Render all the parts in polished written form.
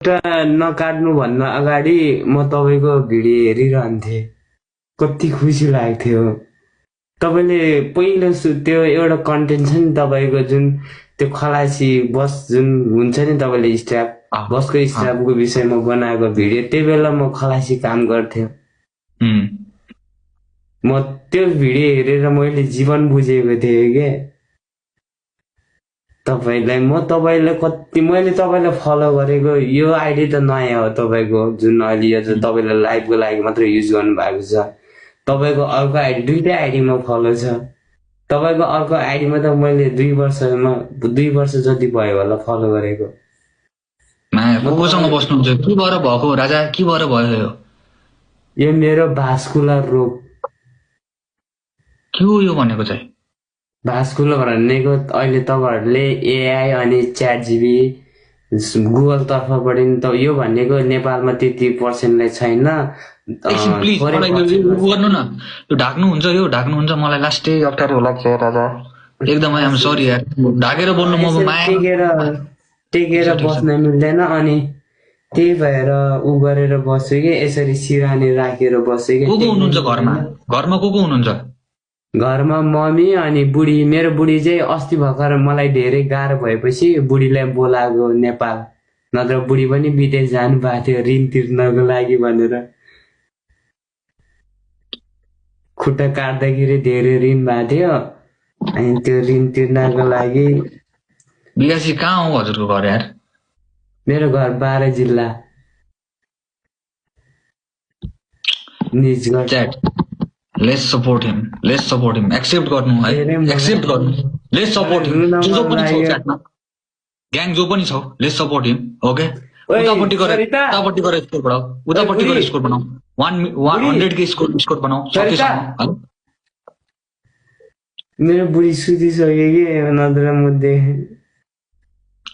नकाट्नु भन्दा अगाडि म तपाईँको भिडियो हेरिरहन्थेँ। कति खुसी लाग्थ्यो। तपाईँले पहिलो त्यो एउटा कन्टेन्ट छ नि तपाईँको, जुन त्यो खलासी बस जुन हुन्छ नि, तपाईँले स्ट्याप बसको स्ट्यापको विषयमा बनाएको भिडियो, त्यही बेला म खलासी काम गर्थ्यो। म त्यो भिडियो हेरेर मैले जीवन बुझेको थिएँ के। तपाईँलाई कति मैले तपाईँलाई फलो गरेको, यो आइडी त नयाँ हो तपाईँको, जुन अहिले यो तपाईँले लाइभको लागि मात्र युज गर्नु भएको छ। तपाईँको अर्को आइडी, दुईटै आइडीमा फलो छ। तपाईँको अर्को आइडीमा त मैले 2 वर्ष जति भयो होला फलो गरेको। कोसँग बस्नुहुन्छ? के भएर भएको राजा? के भएर भयो यो मेरो भास्कुलर रोग। के हो यो भनेको चाहिँ? भास्कुलर भनेको अहिले तपाईँहरूले एआई अनि च्याट जिबी गुगल तर्फबाट त यो भनेको नेपालमा त्यति पर्सेन्टलाई छैन। गर्नु न, यो ढाक्नुहुन्छ, यो ढाक्नुहुन्छ। मलाई लास्टै अप्ठ्यारो लाग्छ राजा, एकदमै आम सरी यार। ढाकेर बोल्नु म टेकेर बस्न मिल्दैन, अनि त्यही भएर उ गरेर बस्छु कि, यसरी सिरानी राखेर बस्छु कि। को हुनुहुन्छ घरमा? घरमा को हुनुहुन्छ? घरमा मम्मी अनि बुढी। मेरो बुढी चाहिँ अस्ति भर्खर मलाई धेरै गाह्रो भएपछि बुढीलाई बोलाएको नेपाल, नत्र बुढी पनि विदेश जानु भएको थियो ऋण तिर्नको लागि भनेर। खुट्टा काट्दाखेरि धेरै ऋण भएको थियो, अनि त्यो ऋण तिर्नको लागि। विकासी कहाँ हो हजुरको घर यार? मेरो घर 12 जिल्ला Nijgadh. Let's support him, accept गर्नु है, एक्सेप्ट गर्नु। Let's support him. जो पनि छ च्याटमा, ग्याङ जो पनि छ, लेट्स सपोर्ट हिम। ओके, उतापट्टि गएर स्कोर बनाऊ, उतापट्टि गएर स्कोर बनाऊ। 100 के स्कोर बनाऊ सकेसम्म। मेरो बुढी सुतिसक्यो कि, नत्र म देखेँ।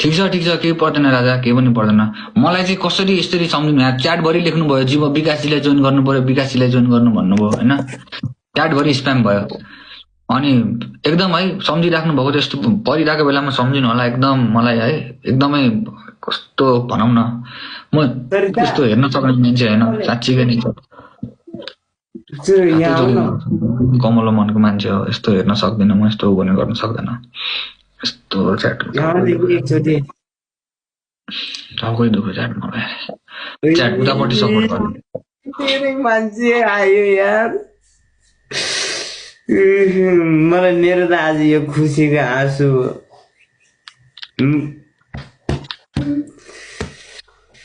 ठिक छ, केही पर्दैन राजा, केही पनि पर्दैन। मलाई चाहिँ कसरी यसरी सम्झिनु यहाँ? च्याटभरि लेख्नुभयो जीव विकासजीलाई जोइन गर्नु पर्यो, विकासजीलाई जोइन गर्नु भन्नुभयो होइन? च्याटभरि स्प्याम भयो। अनि एकदम है सम्झिराख्नु भएको जस्तो परिरहेको बेलामा सम्झिनु होला एकदम। मलाई है एकदमै कस्तो भनौँ न, म त्यस्तो हेर्न सक्ने मान्छे होइन, साँच्चीकै नै। कमलो मनको मान्छे हो, यस्तो हेर्न सक्दिनँ म, यस्तो भने गर्न सक्दैन यस्तो च्याट। टाउकै दुख्यो च्याट मलाई। च्याट उतापट्टि सपोर्ट गर्नु। मान्छे आयो यार, मलाई मेरो त आज यो खुसीको आँसु